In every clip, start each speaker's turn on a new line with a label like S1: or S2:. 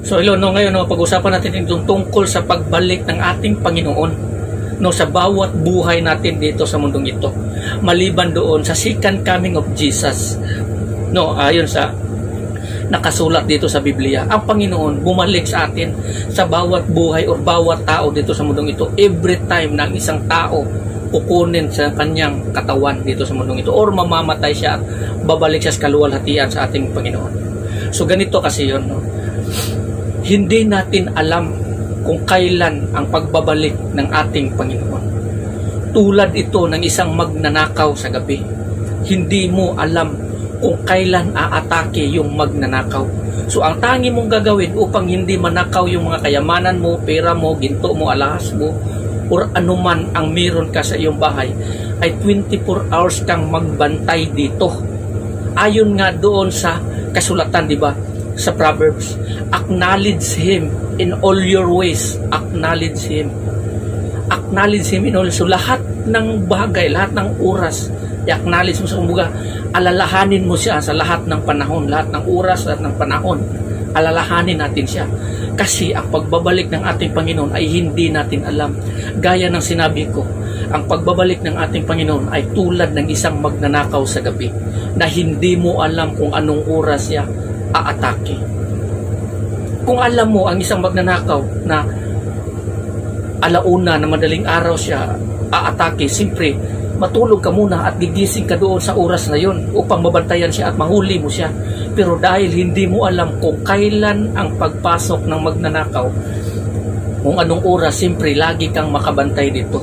S1: So ilo, no, ngayon no, pag-usapan natin itong tungkol sa pagbalik ng ating Panginoon, no, sa bawat buhay natin dito sa mundong ito. Maliban doon sa second coming of Jesus. No, ayon sa nakasulat dito sa Biblia, ang Panginoon bumalik sa atin sa bawat buhay o bawat tao dito sa mundong ito. Every time na isang tao kukunin sa kanyang katawan dito sa mundong ito or mamamatay siya at babalik siya sa kaluwalhatian sa ating Panginoon. So ganito kasi yun, no? Hindi natin alam kung kailan ang pagbabalik ng ating Panginoon. Tulad ito ng isang magnanakaw sa gabi. Hindi mo alam kung kailan aatake yung magnanakaw. So ang tangi mong gagawin upang hindi manakaw yung mga kayamanan mo, pera mo, ginto mo, alahas mo, or anuman ang meron ka sa iyong bahay, ay 24 hours kang magbantay dito. Ayon nga doon sa kasulatan, di ba? Sa Proverbs, acknowledge Him in all your ways. Acknowledge Him. Acknowledge Him in all. So lahat ng bagay, lahat ng oras, i-acknowledge mo sa kumbaga, alalahanin mo siya sa lahat ng panahon, lahat ng oras at ng panahon. Alalahanin natin siya. Kasi ang pagbabalik ng ating Panginoon ay hindi natin alam. Gaya ng sinabi ko, ang pagbabalik ng ating Panginoon ay tulad ng isang magnanakaw sa gabi na hindi mo alam kung anong oras siya aatake. Kung alam mo ang isang magnanakaw na alauna na madaling araw siya aatake, siyempre matulog ka muna at gigising ka doon sa oras na yon upang mabantayan siya at mahuli mo siya. Pero dahil hindi mo alam kung kailan ang pagpasok ng magnanakaw, kung anong oras, siyempre lagi kang makabantay dito.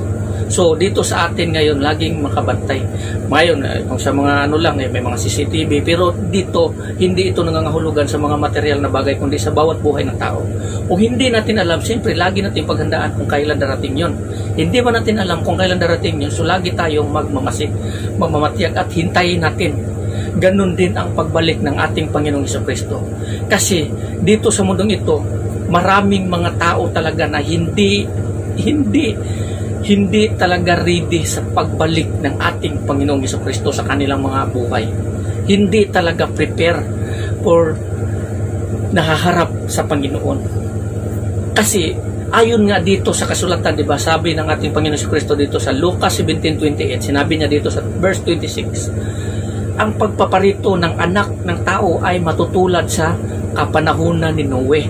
S1: So dito sa atin ngayon, laging makabantay. Ngayon, kung sa mga ano lang, may mga CCTV, pero dito, hindi ito nangangahulugan sa mga material na bagay, kundi sa bawat buhay ng tao. Kung hindi natin alam, siyempre, lagi natin paghandaan kung kailan darating yon. Hindi ba natin alam kung kailan darating yon, so lagi tayong magmamatiyag at hintayin natin. Ganon din ang pagbalik ng ating Panginoong Jesucristo. Kasi dito sa mundong ito, maraming mga tao talaga na hindi talaga ready sa pagbalik ng ating Panginoong Jesucristo sa kanilang mga buhay. Hindi talaga prepare for nahaharap sa Panginoon. Kasi ayon nga dito sa kasulatan, di ba, sabi ng ating Panginoong Jesucristo dito sa Lucas 17:28, sinabi niya dito sa verse 26, ang pagpaparito ng anak ng tao ay matutulad sa kapanahunan ni Noe.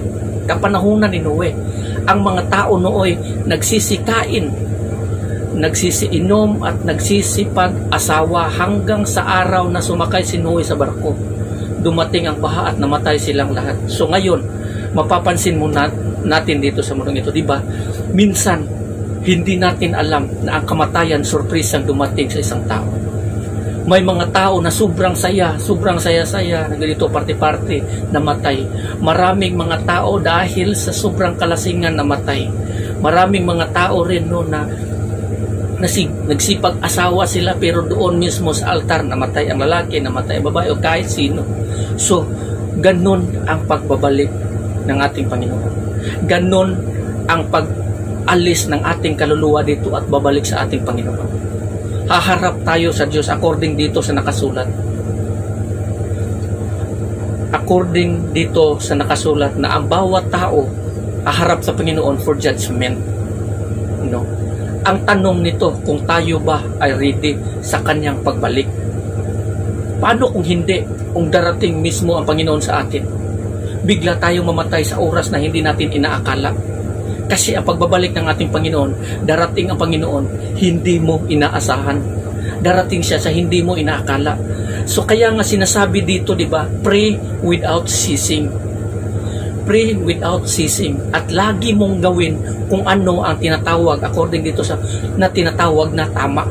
S1: Kapanahunan ni Noe. Ang mga tao nooy nagsisikain, nagsisiinom at nagsisipag-asawa hanggang sa araw na sumakay si Noe sa barko. Dumating ang baha at namatay silang lahat. So ngayon, mapapansin mo natin dito sa mundong ito, di ba? Minsan, hindi natin alam na ang kamatayan surprisang dumating sa isang tao. May mga tao na sobrang saya-saya, na ganito parte-parte, namatay. Maraming mga tao dahil sa sobrang kalasingan namatay. Maraming mga tao rin no, na nagsipag-asawa sila pero doon mismo sa altar namatay ang lalaki, namatay ang babae o kahit sino. So, ganon ang pagbabalik ng ating Panginoon. Ganon ang pag-alis ng ating kaluluwa dito at babalik sa ating Panginoon. Haharap tayo sa Diyos according dito sa nakasulat. According dito sa nakasulat na ang bawat tao haharap sa Panginoon for judgment. No? Ang tanong nito kung tayo ba ay ready sa kanyang pagbalik. Paano kung hindi? Kung darating mismo ang Panginoon sa atin, bigla tayong mamatay sa oras na hindi natin inaakala. Kasi ang pagbabalik ng ating Panginoon, darating ang Panginoon, hindi mo inaasahan. Darating siya sa hindi mo inaakala. So kaya nga sinasabi dito, di ba, pray without ceasing. Pray without ceasing. At lagi mong gawin kung ano ang tinatawag, according dito sa na tinatawag na tama.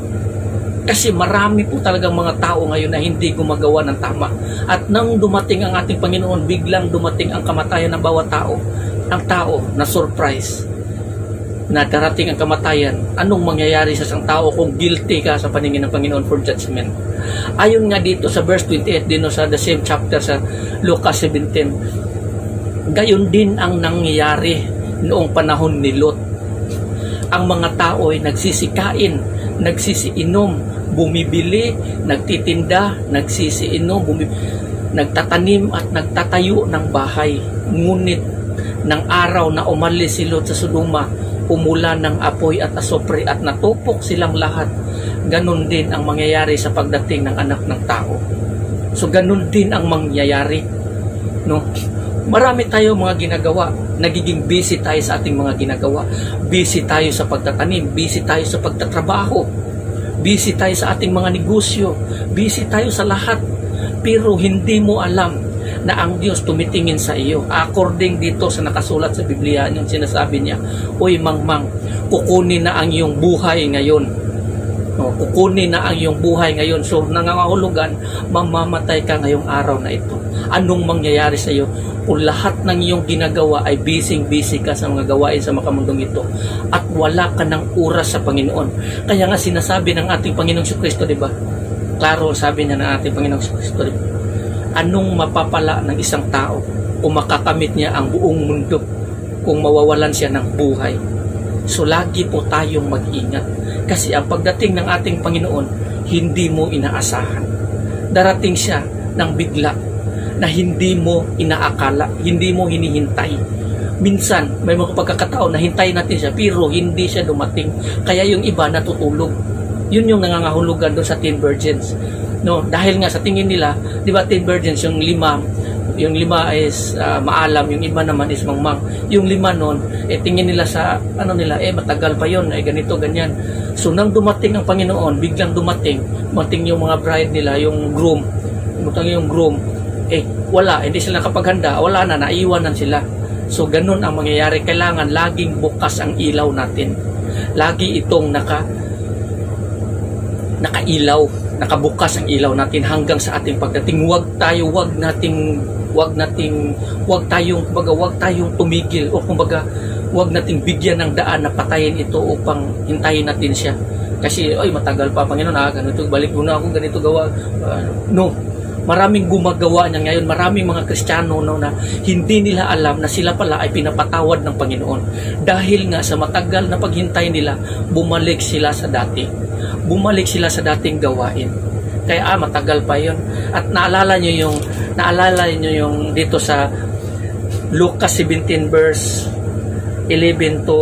S1: Kasi marami po talagang mga tao ngayon na hindi gumagawa ng tama. At nang dumating ang ating Panginoon, biglang dumating ang kamatayan ng bawat tao. Ang tao na surprise na darating ang kamatayan, anong mangyayari sa isang tao kung guilty ka sa paningin ng Panginoon for judgment? Ayon nga dito sa verse 28 din sa the same chapter sa Lucas 17, gayon din ang nangyayari noong panahon ni Lot. Ang mga tao ay nagsisikain, nagsisiinom, bumibili, nagtitinda, nagsisiinom, nagtatanim at nagtatayo ng bahay. Ngunit ng araw na umalis si Lot sa Sodoma, umulan ng apoy at asopre at natupok silang lahat. Ganon din ang mangyayari sa pagdating ng Anak ng Tao. So ganon din ang mangyayari, no? Marami tayo mga ginagawa. Nagiging busy tayo sa ating mga ginagawa. Busy tayo sa pagtatanim, busy tayo sa pagtatrabaho, busy tayo sa ating mga negosyo, busy tayo sa lahat. Pero hindi mo alam na ang Diyos tumitingin sa iyo. According dito sa nakasulat sa Biblia, yung sinasabi niya, "Uy, mangmang, kukunin na ang iyong buhay ngayon." No, kukunin na ang iyong buhay ngayon. So, nangangahulugan, mamamatay ka ngayong araw na ito. Anong mangyayari sa iyo? Kung lahat ng iyong ginagawa ay busy ka sa mga gawain sa makamundong ito at wala ka ng oras sa Panginoon. Kaya nga sinasabi ng ating Panginoong Kristo, di ba? Klaro, sabi niya ng ating Panginoong Kristo, di ba? Anong mapapala ng isang tao kung makakamit niya ang buong mundo kung mawawalan siya ng buhay? So lagi po tayong mag-ingat kasi ang pagdating ng ating Panginoon hindi mo inaasahan. Darating siya ng bigla na hindi mo inaakala, hindi mo hinihintay. Minsan may mga pagkakataon na hintayin natin siya pero hindi siya dumating, kaya yung iba natutulog. Yun yung nangangahulugan doon sa 10 virgins. No, dahil nga sa tingin nila, 'di ba 10 virgins, yung lima is maalam, yung iba naman is mangmang. Yung 5 noon, tingin nila sa matagal pa yon, ganito ganyan. So nang dumating ang Panginoon, biglang dumating yung mga bride nila, yung groom, wala, hindi sila nakapaghanda, wala na, naiwanan sila. So ganun ang mangyayari. Kailangan laging bukas ang ilaw natin. Lagi itong nakailaw, nakabukas ang ilaw natin hanggang sa ating pagdating. Huwag tayong tumigil, o kumbaga huwag nating bigyan ng daan na patayin ito upang hintayin natin siya. Kasi matagal pa, Panginoon, ganito, balik muna ako, ganito gawa. No. Maraming gumagawa niya ngayon, maraming mga Kristiyano na hindi nila alam na sila pala ay pinapatawad ng Panginoon. Dahil nga sa matagal na paghintay nila, bumalik sila sa dating gawain. Kaya matagal pa yon. At naalala nyo yung dito sa Lucas 17 verse 11 to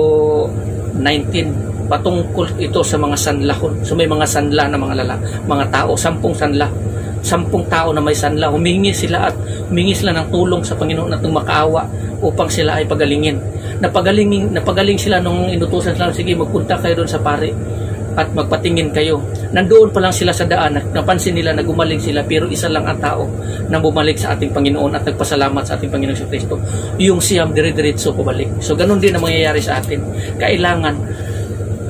S1: 19, patungkol ito sa mga sanlahon. So may mga sanla na mga tao, 10 sanla. 10 tao na may sanla, humingi sila ng tulong sa Panginoon at makaawa upang sila ay pagalingin. Napagaling sila nung inutusan sila, sige, magpunta kayo doon sa pari at magpatingin kayo. Nandoon pa lang sila sa daan, napansin nila na gumaling sila, pero isa lang ang tao na bumalik sa ating Panginoon at nagpasalamat sa ating Panginoon sa Kristo. Yung siyam dire-diretso pabalik. So ganun din ang mangyayari sa atin. Kailangan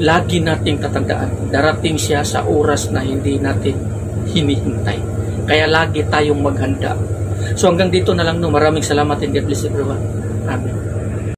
S1: lagi nating tatandaan, darating siya sa oras na hindi natin hinihintay. Kaya lagi tayong maghanda. So hanggang dito na lang, no. Maraming salamat and God bless everyone. Amen.